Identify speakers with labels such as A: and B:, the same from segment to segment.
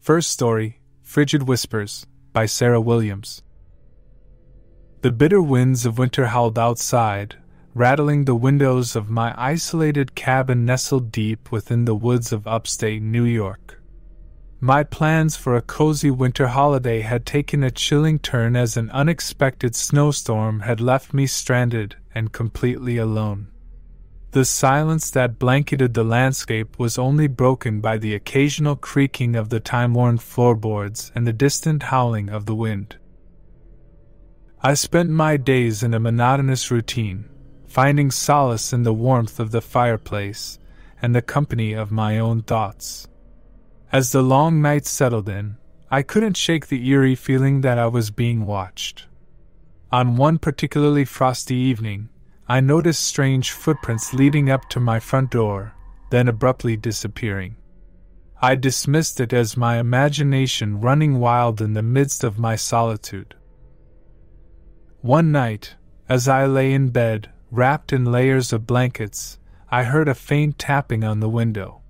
A: First story, Frigid Whispers, by Sarah Williams. The bitter winds of winter howled outside, rattling the windows of my isolated cabin nestled deep within the woods of upstate New York. My plans for a cozy winter holiday had taken a chilling turn as an unexpected snowstorm had left me stranded and completely alone. The silence that blanketed the landscape was only broken by the occasional creaking of the time-worn floorboards and the distant howling of the wind. I spent my days in a monotonous routine, finding solace in the warmth of the fireplace and the company of my own thoughts. As the long night settled in, I couldn't shake the eerie feeling that I was being watched. On one particularly frosty evening, I noticed strange footprints leading up to my front door, then abruptly disappearing. I dismissed it as my imagination running wild in the midst of my solitude. One night, as I lay in bed, wrapped in layers of blankets, I heard a faint tapping on the window.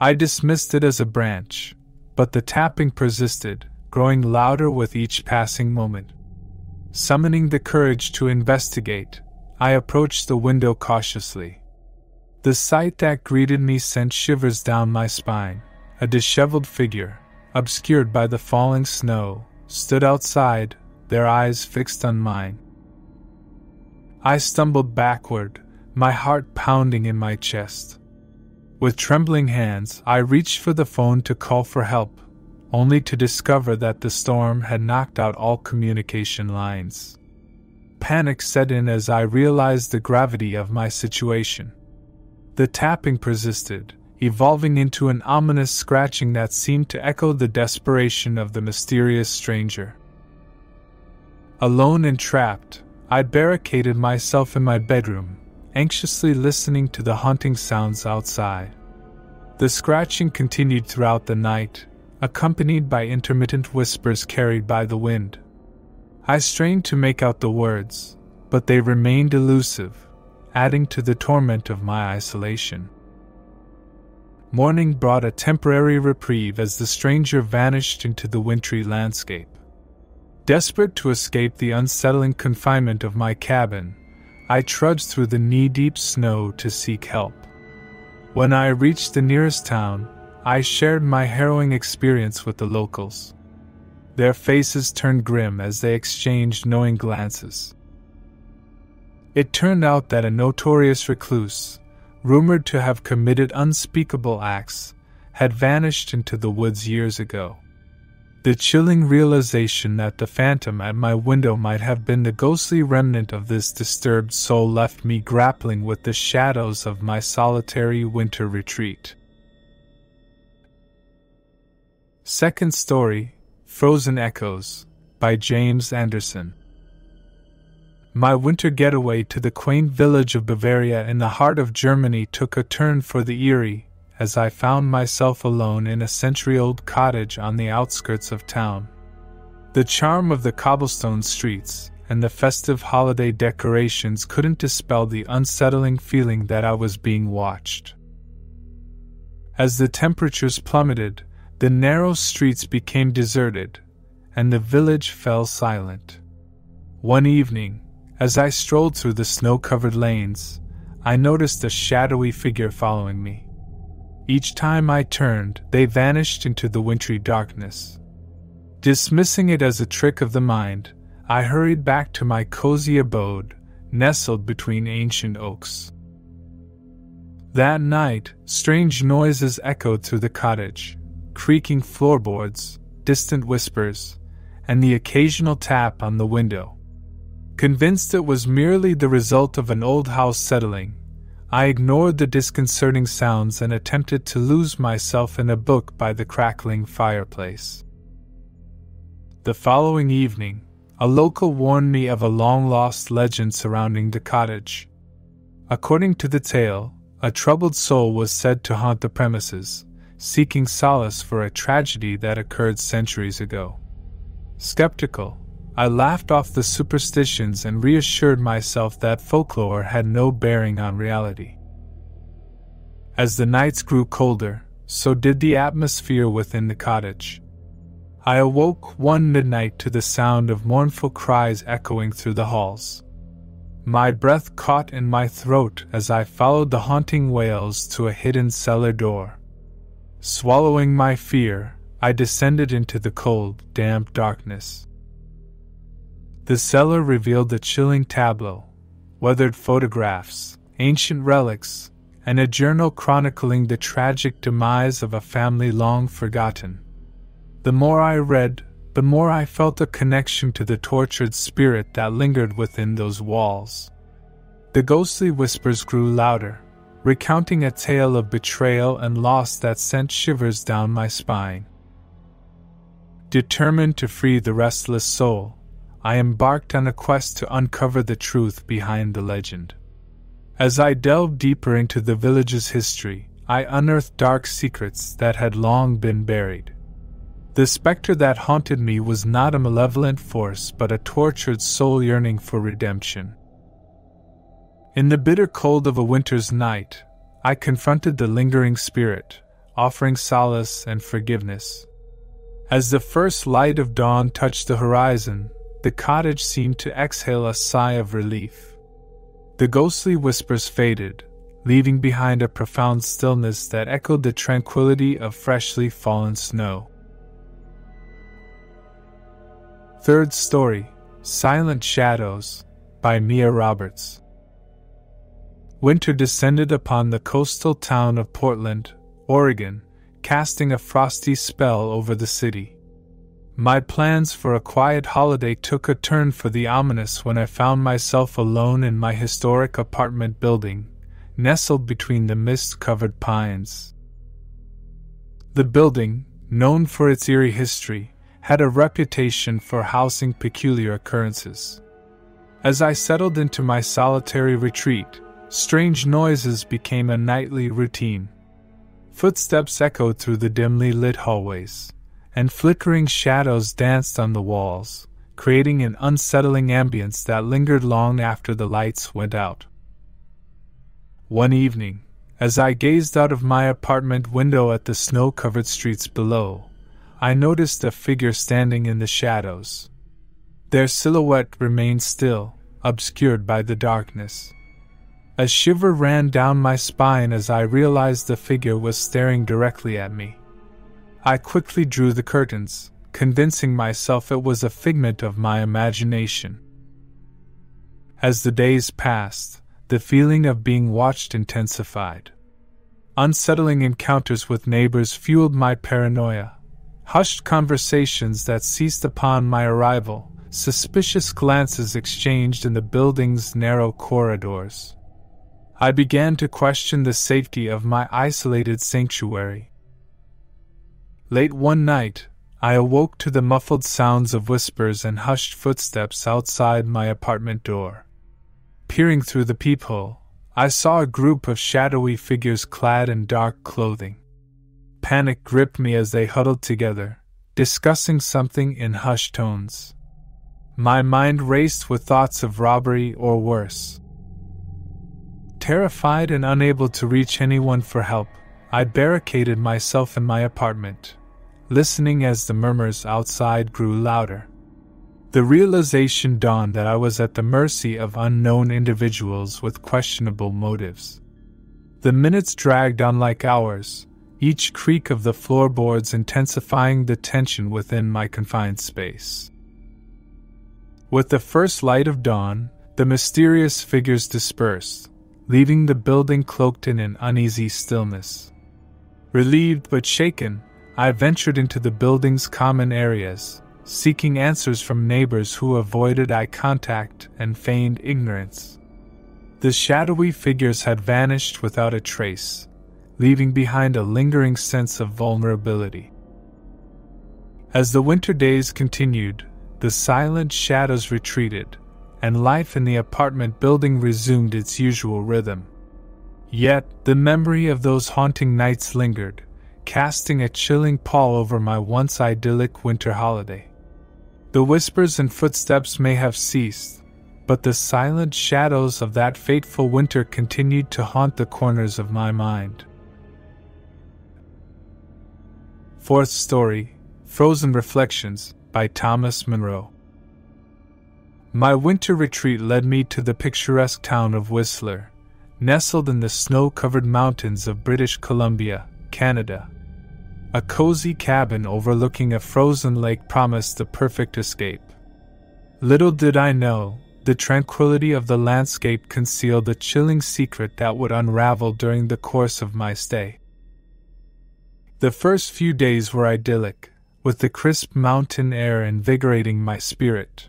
A: I dismissed it as a branch, but the tapping persisted, growing louder with each passing moment. Summoning the courage to investigate, I approached the window cautiously. The sight that greeted me sent shivers down my spine. A disheveled figure, obscured by the falling snow, stood outside, their eyes fixed on mine. I stumbled backward, my heart pounding in my chest. With trembling hands, I reached for the phone to call for help, only to discover that the storm had knocked out all communication lines. Panic set in as I realized the gravity of my situation. The tapping persisted, evolving into an ominous scratching that seemed to echo the desperation of the mysterious stranger. Alone and trapped, I barricaded myself in my bedroom, anxiously listening to the haunting sounds outside. The scratching continued throughout the night, accompanied by intermittent whispers carried by the wind. I strained to make out the words, but they remained elusive, adding to the torment of my isolation. Morning brought a temporary reprieve as the stranger vanished into the wintry landscape. Desperate to escape the unsettling confinement of my cabin, I trudged through the knee-deep snow to seek help. When I reached the nearest town, I shared my harrowing experience with the locals. Their faces turned grim as they exchanged knowing glances. It turned out that a notorious recluse, rumored to have committed unspeakable acts, had vanished into the woods years ago. The chilling realization that the phantom at my window might have been the ghostly remnant of this disturbed soul left me grappling with the shadows of my solitary winter retreat. Second story, Frozen Echoes, by James Anderson. My winter getaway to the quaint village of Bavaria in the heart of Germany took a turn for the eerie, as I found myself alone in a century-old cottage on the outskirts of town. The charm of the cobblestone streets and the festive holiday decorations couldn't dispel the unsettling feeling that I was being watched. As the temperatures plummeted, the narrow streets became deserted, and the village fell silent. One evening, as I strolled through the snow-covered lanes, I noticed a shadowy figure following me. Each time I turned, they vanished into the wintry darkness. Dismissing it as a trick of the mind, I hurried back to my cozy abode, nestled between ancient oaks. That night, strange noises echoed through the cottage, creaking floorboards, distant whispers, and the occasional tap on the window. Convinced it was merely the result of an old house settling, I ignored the disconcerting sounds and attempted to lose myself in a book by the crackling fireplace. The following evening, a local warned me of a long-lost legend surrounding the cottage. According to the tale, a troubled soul was said to haunt the premises, seeking solace for a tragedy that occurred centuries ago. Skeptical, I laughed off the superstitions and reassured myself that folklore had no bearing on reality. As the nights grew colder, so did the atmosphere within the cottage. I awoke one midnight to the sound of mournful cries echoing through the halls. My breath caught in my throat as I followed the haunting wails to a hidden cellar door. Swallowing my fear, I descended into the cold, damp darkness. The cellar revealed a chilling tableau, weathered photographs, ancient relics, and a journal chronicling the tragic demise of a family long forgotten. The more I read, the more I felt a connection to the tortured spirit that lingered within those walls. The ghostly whispers grew louder, recounting a tale of betrayal and loss that sent shivers down my spine. Determined to free the restless soul, I embarked on a quest to uncover the truth behind the legend. As I delved deeper into the village's history, I unearthed dark secrets that had long been buried. The specter that haunted me was not a malevolent force but a tortured soul yearning for redemption. In the bitter cold of a winter's night, I confronted the lingering spirit, offering solace and forgiveness. As the first light of dawn touched the horizon, the cottage seemed to exhale a sigh of relief. The ghostly whispers faded, leaving behind a profound stillness that echoed the tranquility of freshly fallen snow. Third story, Silent Shadows, by Mia Roberts. Winter descended upon the coastal town of Portland, Oregon, casting a frosty spell over the city. My plans for a quiet holiday took a turn for the ominous when I found myself alone in my historic apartment building, nestled between the mist-covered pines. The building, known for its eerie history, had a reputation for housing peculiar occurrences. As I settled into my solitary retreat, strange noises became a nightly routine. Footsteps echoed through the dimly lit hallways, and flickering shadows danced on the walls, creating an unsettling ambience that lingered long after the lights went out. One evening, as I gazed out of my apartment window at the snow-covered streets below, I noticed a figure standing in the shadows. Their silhouette remained still, obscured by the darkness. A shiver ran down my spine as I realized the figure was staring directly at me. I quickly drew the curtains, convincing myself it was a figment of my imagination. As the days passed, the feeling of being watched intensified. Unsettling encounters with neighbors fueled my paranoia. Hushed conversations that ceased upon my arrival, suspicious glances exchanged in the building's narrow corridors. I began to question the safety of my isolated sanctuary. Late one night, I awoke to the muffled sounds of whispers and hushed footsteps outside my apartment door. Peering through the peephole, I saw a group of shadowy figures clad in dark clothing. Panic gripped me as they huddled together, discussing something in hushed tones. My mind raced with thoughts of robbery or worse. Terrified and unable to reach anyone for help, I barricaded myself in my apartment, listening as the murmurs outside grew louder. The realization dawned that I was at the mercy of unknown individuals with questionable motives. The minutes dragged on like hours, each creak of the floorboards intensifying the tension within my confined space. With the first light of dawn, the mysterious figures dispersed, leaving the building cloaked in an uneasy stillness. Relieved but shaken, I ventured into the building's common areas, seeking answers from neighbors who avoided eye contact and feigned ignorance. The shadowy figures had vanished without a trace, leaving behind a lingering sense of vulnerability. As the winter days continued, the silent shadows retreated, and life in the apartment building resumed its usual rhythm. Yet, the memory of those haunting nights lingered, casting a chilling pall over my once idyllic winter holiday. The whispers and footsteps may have ceased, but the silent shadows of that fateful winter continued to haunt the corners of my mind. Fourth story, Frozen Reflections, by Thomas Munro. My winter retreat led me to the picturesque town of Whistler, nestled in the snow-covered mountains of British Columbia, Canada. A cozy cabin overlooking a frozen lake promised the perfect escape. Little did I know, the tranquility of the landscape concealed a chilling secret that would unravel during the course of my stay. The first few days were idyllic, with the crisp mountain air invigorating my spirit.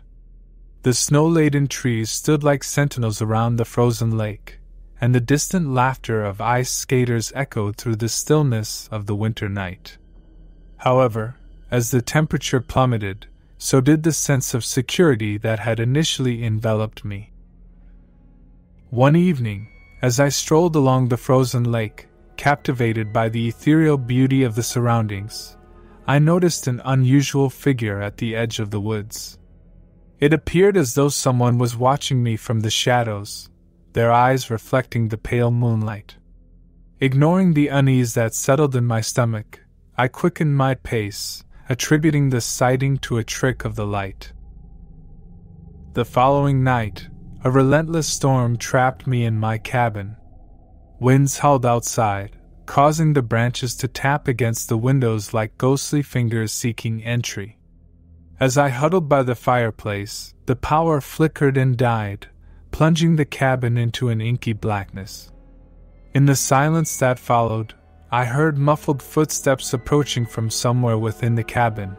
A: The snow-laden trees stood like sentinels around the frozen lake, and the distant laughter of ice skaters echoed through the stillness of the winter night. However, as the temperature plummeted, so did the sense of security that had initially enveloped me. One evening, as I strolled along the frozen lake, captivated by the ethereal beauty of the surroundings, I noticed an unusual figure at the edge of the woods. It appeared as though someone was watching me from the shadows, their eyes reflecting the pale moonlight. Ignoring the unease that settled in my stomach, I quickened my pace, attributing the sighting to a trick of the light. The following night, a relentless storm trapped me in my cabin. Winds howled outside, causing the branches to tap against the windows like ghostly fingers seeking entry. As I huddled by the fireplace, the power flickered and died, plunging the cabin into an inky blackness. In the silence that followed, I heard muffled footsteps approaching from somewhere within the cabin.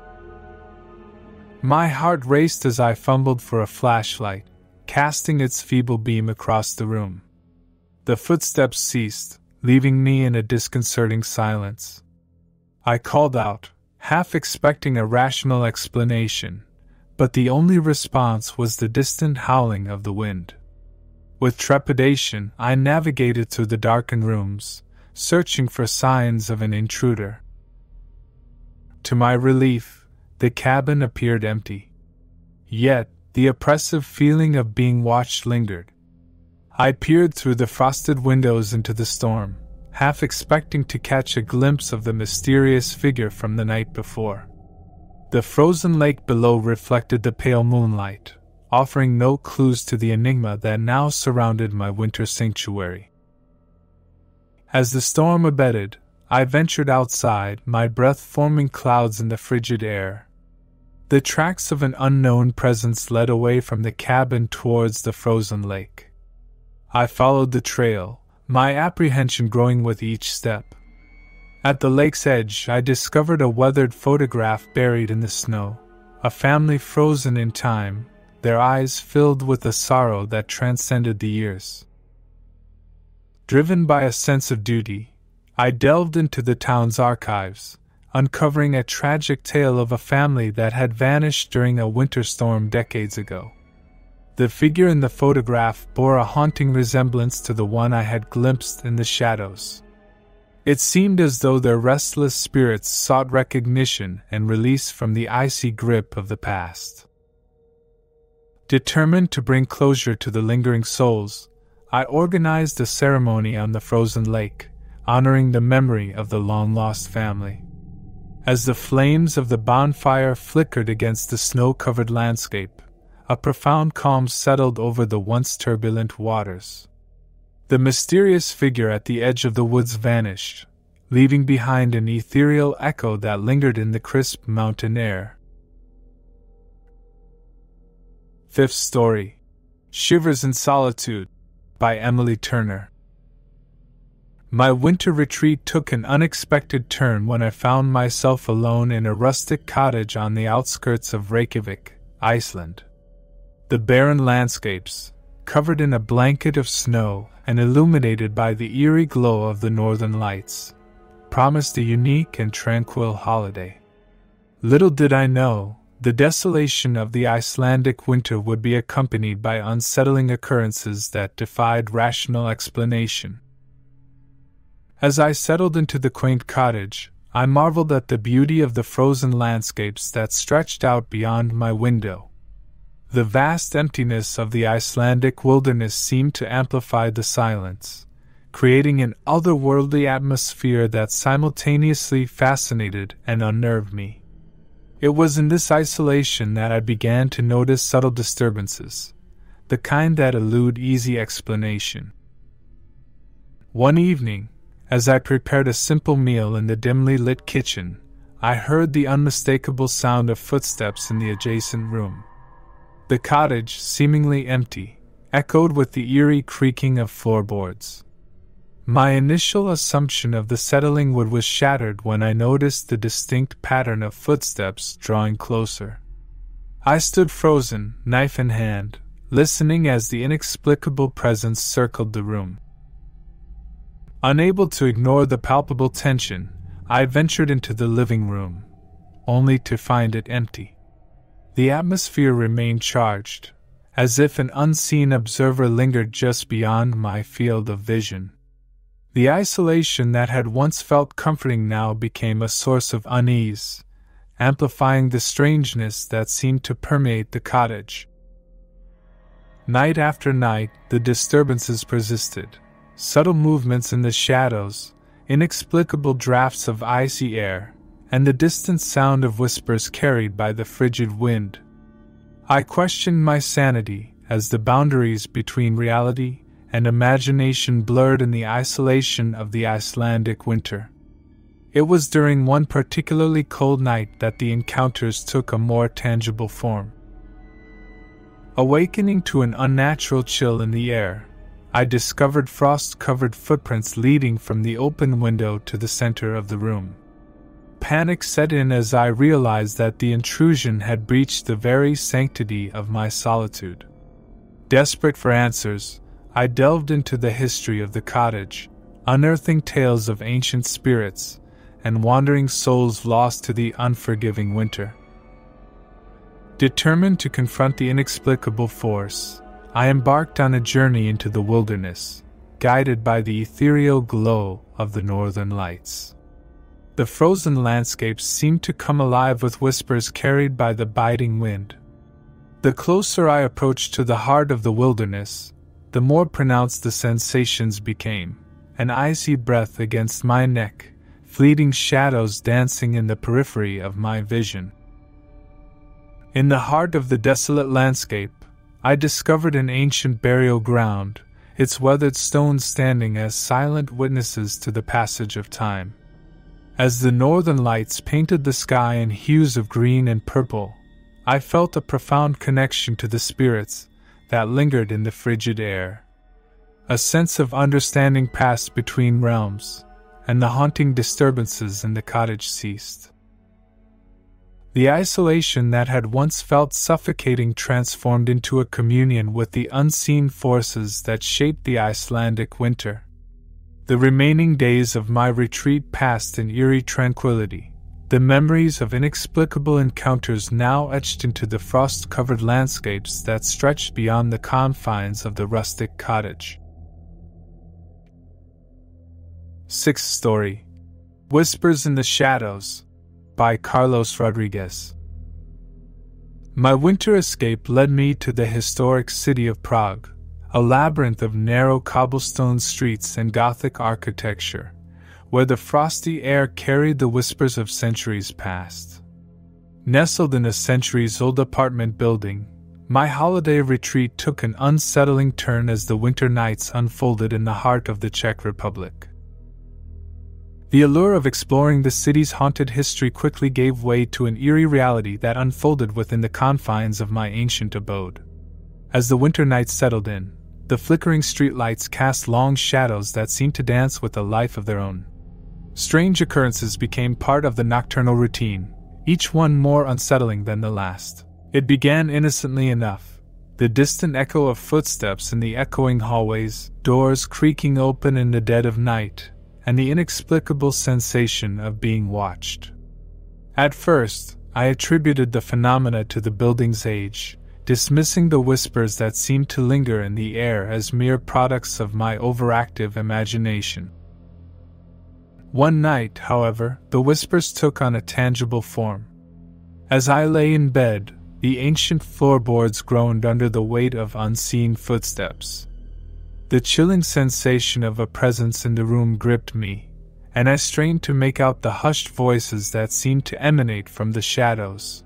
A: My heart raced as I fumbled for a flashlight, casting its feeble beam across the room. The footsteps ceased, leaving me in a disconcerting silence. I called out, half expecting a rational explanation, but the only response was the distant howling of the wind. With trepidation, I navigated through the darkened rooms, searching for signs of an intruder. To my relief, the cabin appeared empty. Yet, the oppressive feeling of being watched lingered. I peered through the frosted windows into the storm, half expecting to catch a glimpse of the mysterious figure from the night before. The frozen lake below reflected the pale moonlight, offering no clues to the enigma that now surrounded my winter sanctuary. As the storm abated, I ventured outside, my breath forming clouds in the frigid air. The tracks of an unknown presence led away from the cabin towards the frozen lake. I followed the trail, my apprehension growing with each step. At the lake's edge, I discovered a weathered photograph buried in the snow, a family frozen in time, their eyes filled with a sorrow that transcended the years. Driven by a sense of duty, I delved into the town's archives, uncovering a tragic tale of a family that had vanished during a winter storm decades ago. The figure in the photograph bore a haunting resemblance to the one I had glimpsed in the shadows. It seemed as though their restless spirits sought recognition and release from the icy grip of the past. Determined to bring closure to the lingering souls, I organized a ceremony on the frozen lake, honoring the memory of the long-lost family. As the flames of the bonfire flickered against the snow-covered landscape, a profound calm settled over the once turbulent waters. The mysterious figure at the edge of the woods vanished, leaving behind an ethereal echo that lingered in the crisp mountain air. Fifth story, Shivers in Solitude, by Emily Turner. My winter retreat took an unexpected turn when I found myself alone in a rustic cottage on the outskirts of Reykjavik, Iceland. The barren landscapes, covered in a blanket of snow and illuminated by the eerie glow of the northern lights, promised a unique and tranquil holiday. Little did I know, the desolation of the Icelandic winter would be accompanied by unsettling occurrences that defied rational explanation. As I settled into the quaint cottage, I marveled at the beauty of the frozen landscapes that stretched out beyond my window. The vast emptiness of the Icelandic wilderness seemed to amplify the silence, creating an otherworldly atmosphere that simultaneously fascinated and unnerved me. It was in this isolation that I began to notice subtle disturbances, the kind that elude easy explanation. One evening, as I prepared a simple meal in the dimly lit kitchen, I heard the unmistakable sound of footsteps in the adjacent room. The cottage, seemingly empty, echoed with the eerie creaking of floorboards. My initial assumption of the settling wood was shattered when I noticed the distinct pattern of footsteps drawing closer. I stood frozen, knife in hand, listening as the inexplicable presence circled the room. Unable to ignore the palpable tension, I ventured into the living room, only to find it empty. The atmosphere remained charged, as if an unseen observer lingered just beyond my field of vision. The isolation that had once felt comforting now became a source of unease, amplifying the strangeness that seemed to permeate the cottage. Night after night, the disturbances persisted. Subtle movements in the shadows, inexplicable drafts of icy air, and the distant sound of whispers carried by the frigid wind. I questioned my sanity as the boundaries between reality and imagination blurred in the isolation of the Icelandic winter. It was during one particularly cold night that the encounters took a more tangible form. Awakening to an unnatural chill in the air, I discovered frost-covered footprints leading from the open window to the center of the room. Panic set in as I realized that the intrusion had breached the very sanctity of my solitude. Desperate for answers, I delved into the history of the cottage, unearthing tales of ancient spirits and wandering souls lost to the unforgiving winter. Determined to confront the inexplicable force, I embarked on a journey into the wilderness, guided by the ethereal glow of the northern lights. The frozen landscapes seemed to come alive with whispers carried by the biting wind. The closer I approached to the heart of the wilderness, the more pronounced the sensations became, an icy breath against my neck, fleeting shadows dancing in the periphery of my vision. In the heart of the desolate landscape, I discovered an ancient burial ground, its weathered stones standing as silent witnesses to the passage of time. As the northern lights painted the sky in hues of green and purple, I felt a profound connection to the spirits that lingered in the frigid air. A sense of understanding passed between realms, and the haunting disturbances in the cottage ceased. The isolation that had once felt suffocating transformed into a communion with the unseen forces that shaped the Icelandic winter. The remaining days of my retreat passed in eerie tranquility, the memories of inexplicable encounters now etched into the frost-covered landscapes that stretched beyond the confines of the rustic cottage. Sixth story: Whispers in the Shadows, by Carlos Rodriguez. My winter escape led me to the historic city of Prague, a labyrinth of narrow cobblestone streets and Gothic architecture, where the frosty air carried the whispers of centuries past. Nestled in a centuries-old apartment building, my holiday retreat took an unsettling turn as the winter nights unfolded in the heart of the Czech Republic. The allure of exploring the city's haunted history quickly gave way to an eerie reality that unfolded within the confines of my ancient abode. As the winter nights settled in, the flickering streetlights cast long shadows that seemed to dance with a life of their own. Strange occurrences became part of the nocturnal routine, each one more unsettling than the last. It began innocently enough, the distant echo of footsteps in the echoing hallways, doors creaking open in the dead of night, and the inexplicable sensation of being watched. At first, I attributed the phenomena to the building's age, dismissing the whispers that seemed to linger in the air as mere products of my overactive imagination. One night, however, the whispers took on a tangible form. As I lay in bed, the ancient floorboards groaned under the weight of unseen footsteps. The chilling sensation of a presence in the room gripped me, and I strained to make out the hushed voices that seemed to emanate from the shadows.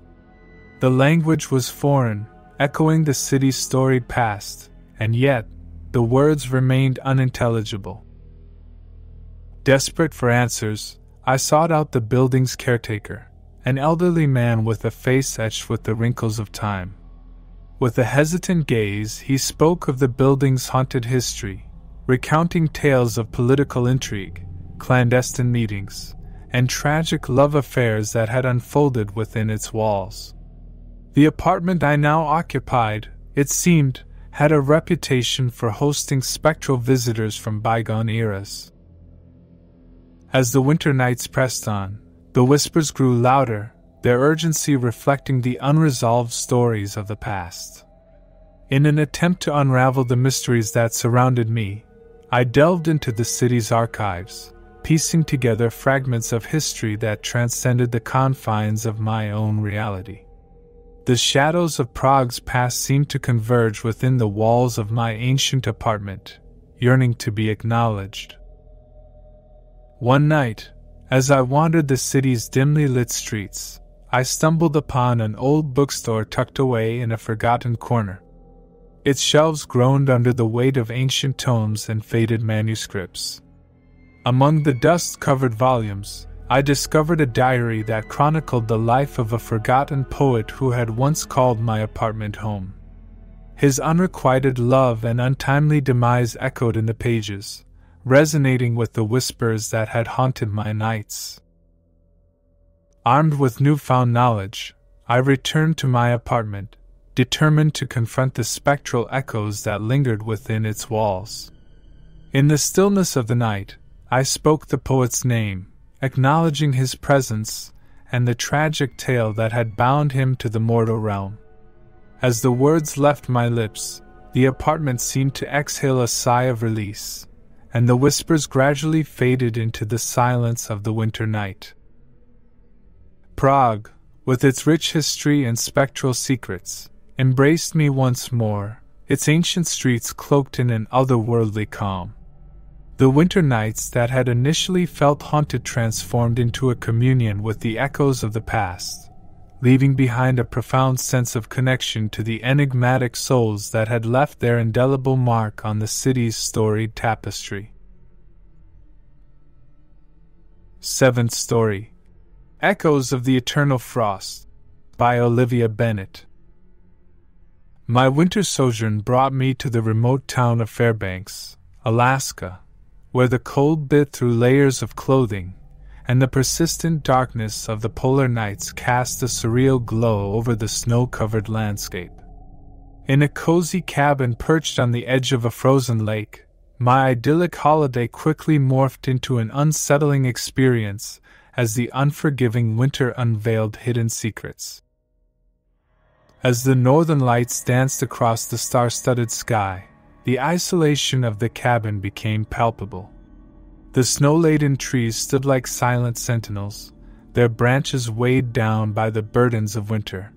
A: The language was foreign, echoing the city's storied past, and yet, the words remained unintelligible. Desperate for answers, I sought out the building's caretaker, an elderly man with a face etched with the wrinkles of time. With a hesitant gaze, he spoke of the building's haunted history, recounting tales of political intrigue, clandestine meetings, and tragic love affairs that had unfolded within its walls. The apartment I now occupied, it seemed, had a reputation for hosting spectral visitors from bygone eras. As the winter nights pressed on, the whispers grew louder, their urgency reflecting the unresolved stories of the past. In an attempt to unravel the mysteries that surrounded me, I delved into the city's archives, piecing together fragments of history that transcended the confines of my own reality. The shadows of Prague's past seemed to converge within the walls of my ancient apartment, yearning to be acknowledged. One night, as I wandered the city's dimly lit streets, I stumbled upon an old bookstore tucked away in a forgotten corner. Its shelves groaned under the weight of ancient tomes and faded manuscripts. Among the dust-covered volumes, I discovered a diary that chronicled the life of a forgotten poet who had once called my apartment home. His unrequited love and untimely demise echoed in the pages, resonating with the whispers that had haunted my nights. Armed with newfound knowledge, I returned to my apartment, determined to confront the spectral echoes that lingered within its walls. In the stillness of the night, I spoke the poet's name, acknowledging his presence and the tragic tale that had bound him to the mortal realm. As the words left my lips, the apartment seemed to exhale a sigh of release, and the whispers gradually faded into the silence of the winter night. Prague, with its rich history and spectral secrets, embraced me once more, its ancient streets cloaked in an otherworldly calm. The winter nights that had initially felt haunted transformed into a communion with the echoes of the past, leaving behind a profound sense of connection to the enigmatic souls that had left their indelible mark on the city's storied tapestry. 7th Story: Echoes of the Eternal Frost, by Olivia Bennett. My winter sojourn brought me to the remote town of Fairbanks, Alaska, where the cold bit through layers of clothing, and the persistent darkness of the polar nights cast a surreal glow over the snow-covered landscape. In a cozy cabin perched on the edge of a frozen lake, my idyllic holiday quickly morphed into an unsettling experience as the unforgiving winter unveiled hidden secrets. As the northern lights danced across the star-studded sky, the isolation of the cabin became palpable. The snow-laden trees stood like silent sentinels, their branches weighed down by the burdens of winter.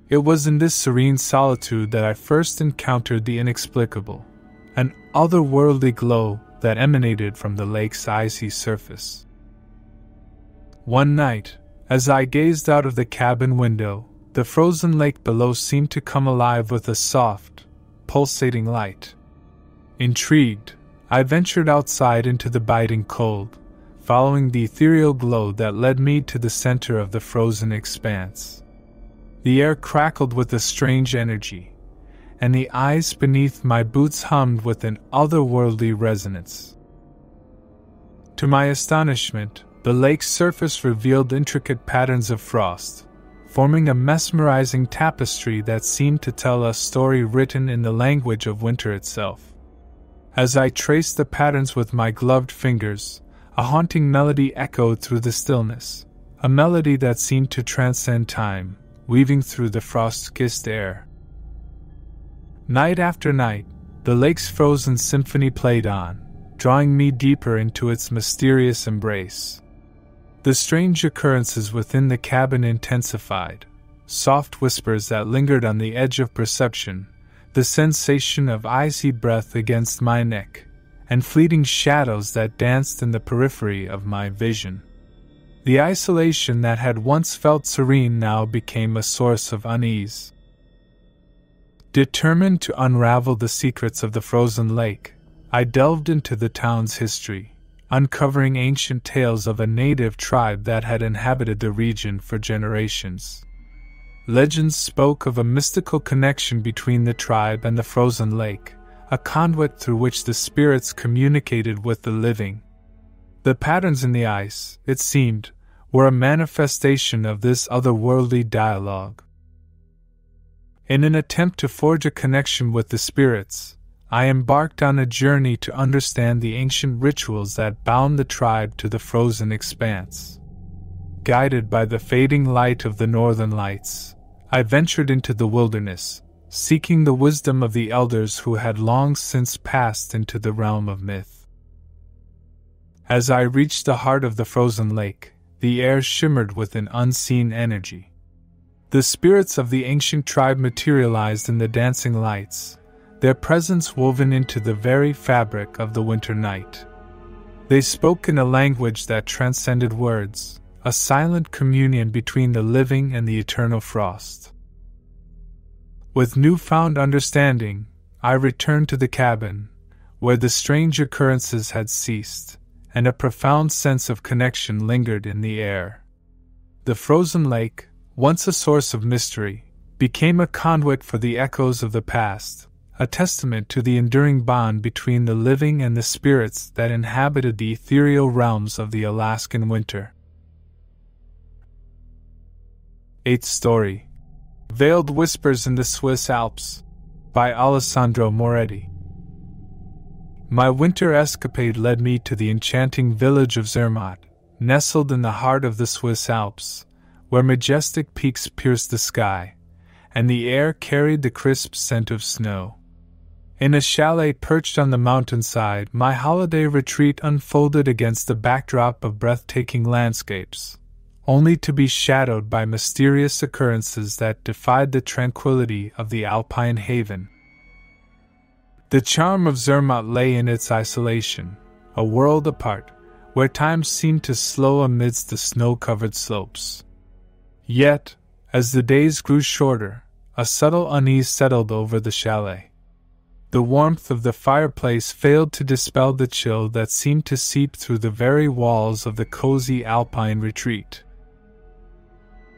A: It was in this serene solitude that I first encountered the inexplicable, an otherworldly glow that emanated from the lake's icy surface. One night, as I gazed out of the cabin window, the frozen lake below seemed to come alive with a soft, pulsating light. Intrigued, I ventured outside into the biting cold, following the ethereal glow that led me to the center of the frozen expanse. The air crackled with a strange energy, and the ice beneath my boots hummed with an otherworldly resonance. To my astonishment, the lake's surface revealed intricate patterns of frost, forming a mesmerizing tapestry that seemed to tell a story written in the language of winter itself. As I traced the patterns with my gloved fingers, a haunting melody echoed through the stillness, a melody that seemed to transcend time, weaving through the frost-kissed air. Night after night, the lake's frozen symphony played on, drawing me deeper into its mysterious embrace. The strange occurrences within the cabin intensified, soft whispers that lingered on the edge of perception, the sensation of icy breath against my neck, and fleeting shadows that danced in the periphery of my vision. The isolation that had once felt serene now became a source of unease. Determined to unravel the secrets of the frozen lake, I delved into the town's history, uncovering ancient tales of a native tribe that had inhabited the region for generations. Legends spoke of a mystical connection between the tribe and the frozen lake, a conduit through which the spirits communicated with the living. The patterns in the ice, it seemed, were a manifestation of this otherworldly dialogue. In an attempt to forge a connection with the spirits, I embarked on a journey to understand the ancient rituals that bound the tribe to the frozen expanse. Guided by the fading light of the northern lights, I ventured into the wilderness, seeking the wisdom of the elders who had long since passed into the realm of myth. As I reached the heart of the frozen lake, the air shimmered with an unseen energy. The spirits of the ancient tribe materialized in the dancing lights, their presence woven into the very fabric of the winter night. They spoke in a language that transcended words, a silent communion between the living and the eternal frost. With newfound understanding, I returned to the cabin, where the strange occurrences had ceased, and a profound sense of connection lingered in the air. The frozen lake, once a source of mystery, became a conduit for the echoes of the past, a testament to the enduring bond between the living and the spirits that inhabited the ethereal realms of the Alaskan winter. 8th story. Veiled Whispers in the Swiss Alps, by Alessandro Moretti. My winter escapade led me to the enchanting village of Zermatt, nestled in the heart of the Swiss Alps, where majestic peaks pierced the sky, and the air carried the crisp scent of snow. In a chalet perched on the mountainside, my holiday retreat unfolded against the backdrop of breathtaking landscapes, only to be shadowed by mysterious occurrences that defied the tranquility of the alpine haven. The charm of Zermatt lay in its isolation, a world apart, where time seemed to slow amidst the snow-covered slopes. Yet, as the days grew shorter, a subtle unease settled over the chalet. The warmth of the fireplace failed to dispel the chill that seemed to seep through the very walls of the cozy alpine retreat.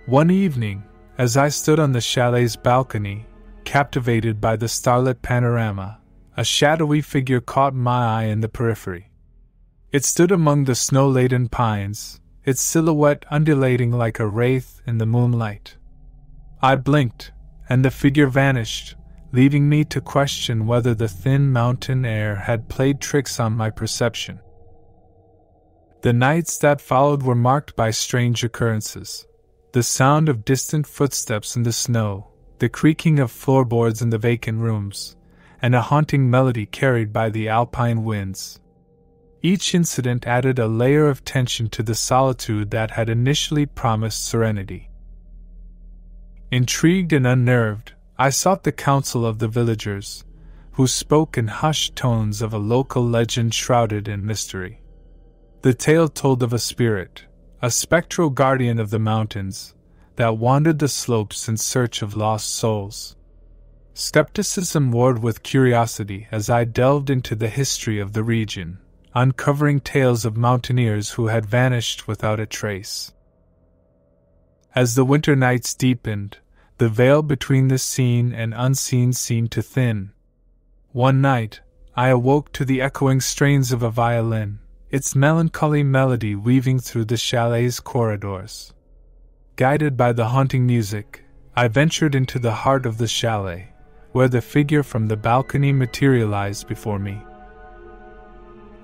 A: One evening, as I stood on the chalet's balcony, captivated by the starlit panorama, a shadowy figure caught my eye in the periphery. It stood among the snow-laden pines, its silhouette undulating like a wraith in the moonlight. I blinked, and the figure vanished, leaving me to question whether the thin mountain air had played tricks on my perception. The nights that followed were marked by strange occurrences. The sound of distant footsteps in the snow, the creaking of floorboards in the vacant rooms, and a haunting melody carried by the alpine winds. Each incident added a layer of tension to the solitude that had initially promised serenity. Intrigued and unnerved, I sought the counsel of the villagers, who spoke in hushed tones of a local legend shrouded in mystery. The tale told of a spirit, a spectral guardian of the mountains, that wandered the slopes in search of lost souls. Skepticism warred with curiosity as I delved into the history of the region, uncovering tales of mountaineers who had vanished without a trace. As the winter nights deepened, the veil between the seen and unseen seemed to thin. One night, I awoke to the echoing strains of a violin, its melancholy melody weaving through the chalet's corridors. Guided by the haunting music, I ventured into the heart of the chalet, where the figure from the balcony materialized before me.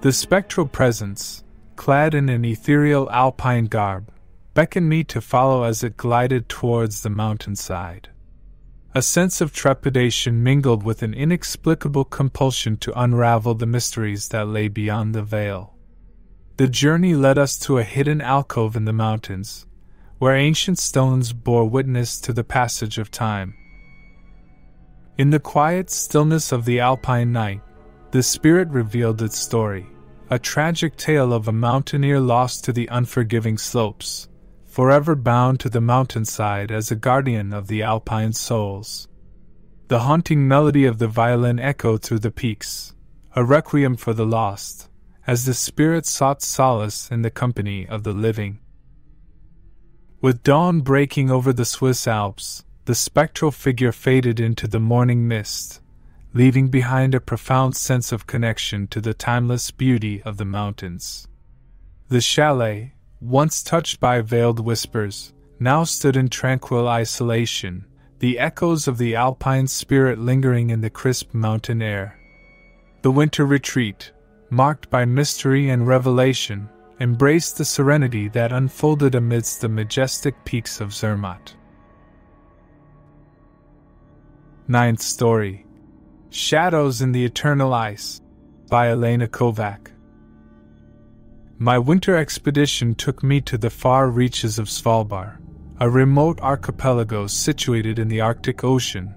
A: The spectral presence, clad in an ethereal alpine garb, beckoned me to follow as it glided towards the mountainside. A sense of trepidation mingled with an inexplicable compulsion to unravel the mysteries that lay beyond the veil. The journey led us to a hidden alcove in the mountains, where ancient stones bore witness to the passage of time. In the quiet stillness of the alpine night, the spirit revealed its story, a tragic tale of a mountaineer lost to the unforgiving slopes, forever bound to the mountainside as a guardian of the alpine souls. The haunting melody of the violin echoed through the peaks, a requiem for the lost, as the spirit sought solace in the company of the living. With dawn breaking over the Swiss Alps, the spectral figure faded into the morning mist, leaving behind a profound sense of connection to the timeless beauty of the mountains. The chalet, once touched by veiled whispers, now stood in tranquil isolation, the echoes of the alpine spirit lingering in the crisp mountain air. The winter retreat, marked by mystery and revelation, embraced the serenity that unfolded amidst the majestic peaks of Zermatt. Ninth story. Shadows in the Eternal Ice, by Elena Kovac. My winter expedition took me to the far reaches of Svalbard, a remote archipelago situated in the Arctic Ocean,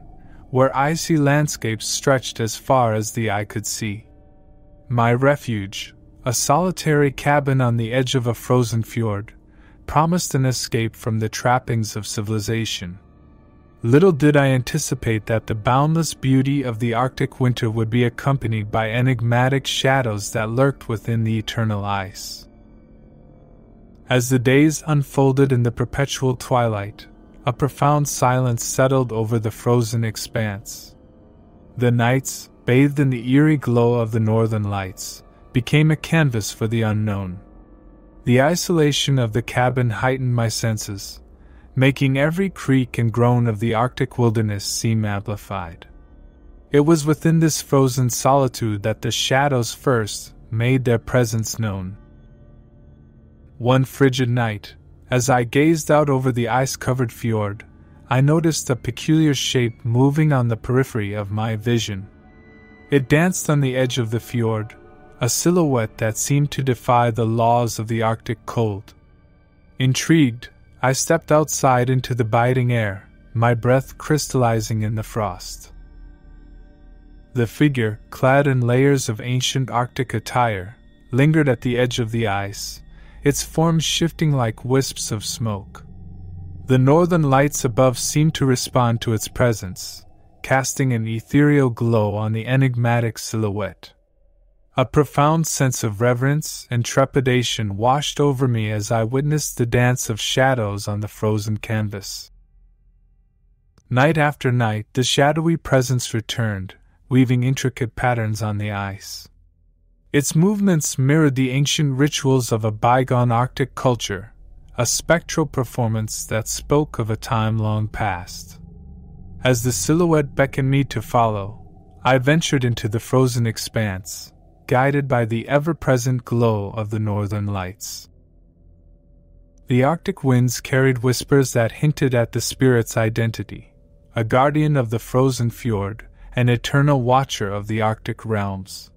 A: where icy landscapes stretched as far as the eye could see. My refuge, a solitary cabin on the edge of a frozen fjord, promised an escape from the trappings of civilization. Little did I anticipate that the boundless beauty of the Arctic winter would be accompanied by enigmatic shadows that lurked within the eternal ice. As the days unfolded in the perpetual twilight, a profound silence settled over the frozen expanse. The nights, bathed in the eerie glow of the northern lights, became a canvas for the unknown. The isolation of the cabin heightened my senses, making every creak and groan of the Arctic wilderness seem amplified. It was within this frozen solitude that the shadows first made their presence known. One frigid night, as I gazed out over the ice-covered fjord, I noticed a peculiar shape moving on the periphery of my vision. It danced on the edge of the fjord, a silhouette that seemed to defy the laws of the Arctic cold. Intrigued, I stepped outside into the biting air, my breath crystallizing in the frost. The figure, clad in layers of ancient Arctic attire, lingered at the edge of the ice, its form shifting like wisps of smoke. The northern lights above seemed to respond to its presence, casting an ethereal glow on the enigmatic silhouette. A profound sense of reverence and trepidation washed over me as I witnessed the dance of shadows on the frozen canvas. Night after night, the shadowy presence returned, weaving intricate patterns on the ice. Its movements mirrored the ancient rituals of a bygone Arctic culture, a spectral performance that spoke of a time long past. As the silhouette beckoned me to follow, I ventured into the frozen expanse, guided by the ever-present glow of the northern lights. The Arctic winds carried whispers that hinted at the spirit's identity, a guardian of the frozen fjord, an eternal watcher of the Arctic realms.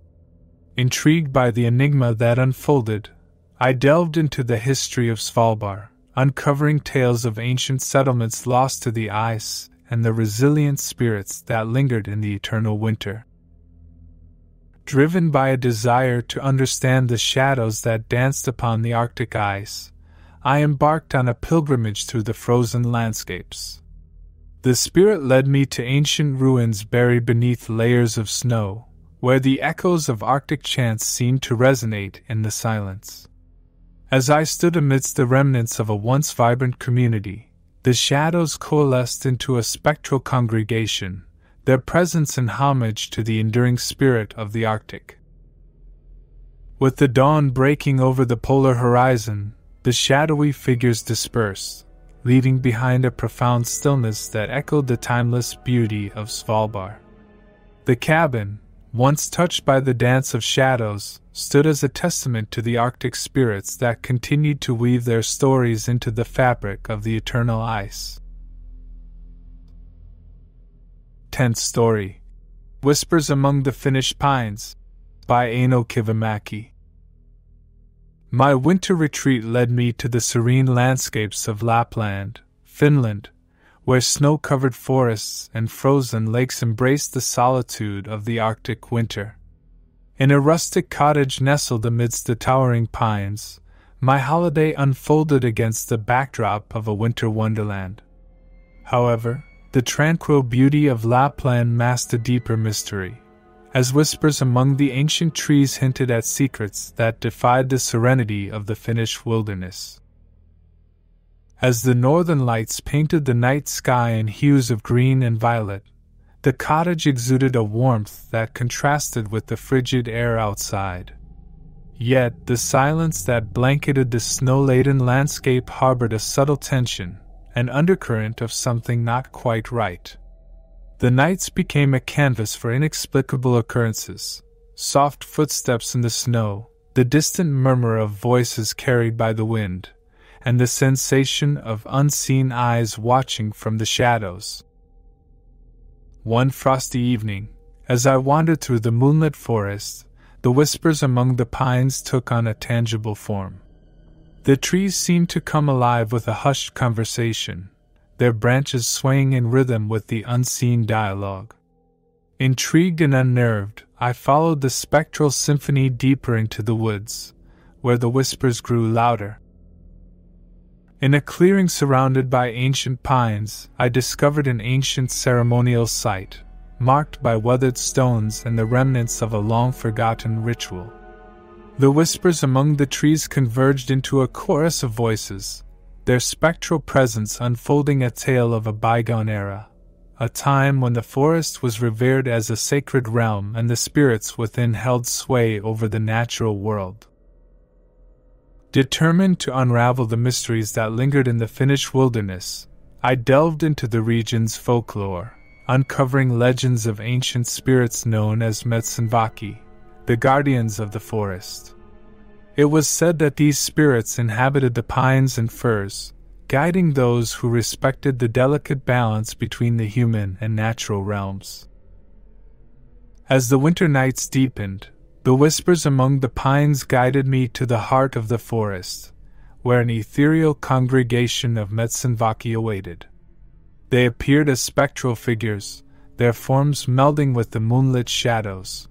A: Intrigued by the enigma that unfolded, I delved into the history of Svalbard, uncovering tales of ancient settlements lost to the ice and the resilient spirits that lingered in the eternal winter. Driven by a desire to understand the shadows that danced upon the Arctic ice, I embarked on a pilgrimage through the frozen landscapes. The spirit led me to ancient ruins buried beneath layers of snow, where the echoes of Arctic chants seemed to resonate in the silence. As I stood amidst the remnants of a once vibrant community, the shadows coalesced into a spectral congregation, their presence in homage to the enduring spirit of the Arctic. With the dawn breaking over the polar horizon, the shadowy figures dispersed, leaving behind a profound stillness that echoed the timeless beauty of Svalbard. The cabin, once touched by the dance of shadows, stood as a testament to the Arctic spirits that continued to weave their stories into the fabric of the eternal ice. 10th story. Whispers Among the Finnish Pines, by Aino Kivimäki. My winter retreat led me to the serene landscapes of Lapland, Finland, where snow-covered forests and frozen lakes embraced the solitude of the Arctic winter. In a rustic cottage nestled amidst the towering pines, my holiday unfolded against the backdrop of a winter wonderland. However, the tranquil beauty of Lapland masked a deeper mystery, as whispers among the ancient trees hinted at secrets that defied the serenity of the Finnish wilderness. As the northern lights painted the night sky in hues of green and violet, the cottage exuded a warmth that contrasted with the frigid air outside. Yet the silence that blanketed the snow-laden landscape harbored a subtle tension, an undercurrent of something not quite right. The nights became a canvas for inexplicable occurrences: soft footsteps in the snow, the distant murmur of voices carried by the wind, and the sensation of unseen eyes watching from the shadows. One frosty evening, as I wandered through the moonlit forest, the whispers among the pines took on a tangible form. The trees seemed to come alive with a hushed conversation, their branches swaying in rhythm with the unseen dialogue. Intrigued and unnerved, I followed the spectral symphony deeper into the woods, where the whispers grew louder. In a clearing surrounded by ancient pines, I discovered an ancient ceremonial site, marked by weathered stones and the remnants of a long-forgotten ritual. The whispers among the trees converged into a chorus of voices, their spectral presence unfolding a tale of a bygone era, a time when the forest was revered as a sacred realm and the spirits within held sway over the natural world. Determined to unravel the mysteries that lingered in the Finnish wilderness, I delved into the region's folklore, uncovering legends of ancient spirits known as Metsävaki, the guardians of the forest. It was said that these spirits inhabited the pines and firs, guiding those who respected the delicate balance between the human and natural realms. As the winter nights deepened, the whispers among the pines guided me to the heart of the forest, where an ethereal congregation of Metsävaki awaited. They appeared as spectral figures, their forms melding with the moonlit shadows.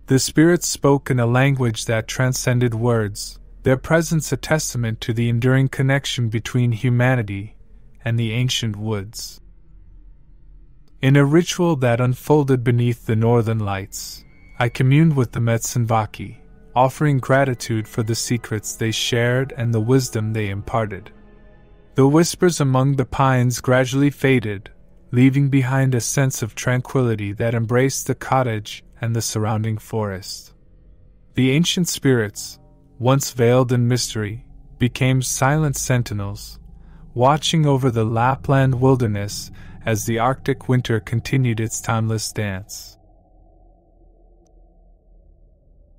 A: The spirits spoke in a language that transcended words, their presence a testament to the enduring connection between humanity and the ancient woods. In a ritual that unfolded beneath the northern lights, I communed with the Metsävaki, offering gratitude for the secrets they shared and the wisdom they imparted. The whispers among the pines gradually faded, leaving behind a sense of tranquility that embraced the cottage and the surrounding forest. The ancient spirits, once veiled in mystery, became silent sentinels, watching over the Lapland wilderness as the Arctic winter continued its timeless dance.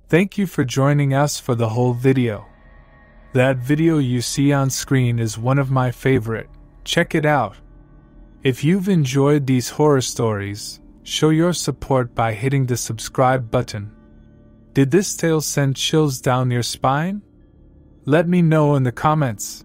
A: Thank you for joining us for the whole video. That video you see on screen is one of my favorite. Check it out. If you've enjoyed these horror stories, show your support by hitting the subscribe button. Did this tale send chills down your spine? Let me know in the comments.